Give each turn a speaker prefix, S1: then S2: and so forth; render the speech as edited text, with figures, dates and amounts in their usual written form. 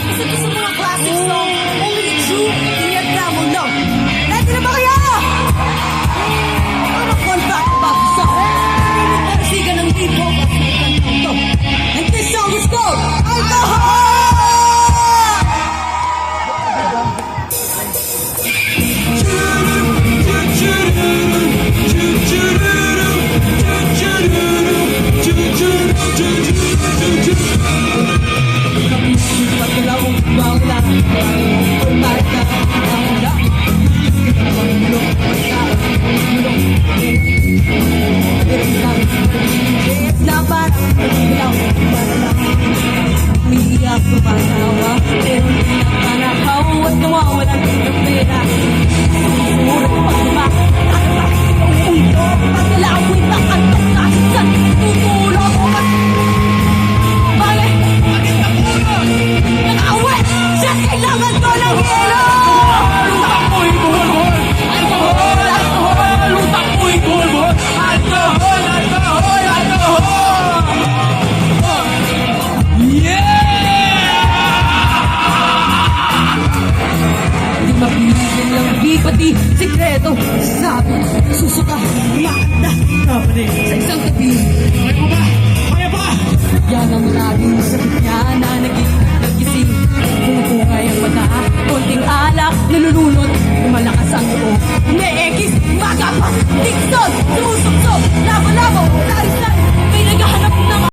S1: Kasi gusto mga classic song, only the true Inyag mo lang. Ready na ba kayo? Ano contact ba sa siga ng tipo and this song is called Alcohol! Umiiyak ko pa nawa, pero hindi na panakaw at nawawalan ng pera. Surat pagdiba, at bakit ang ulo, pagkala ako'y nakantok kahit saan tutulog. Bakit? Bakit ang ulo? Nakawit! Siya kailangan ko ng hero! Lutak mo'y buhol-buhol! Alcohol! Alcohol! Lutak mo'y buhol-buhol! Alcohol! Alcohol! Alcohol! Mapinigil lang di pati sikreto. Sabi, susuka, makda. Kapatid,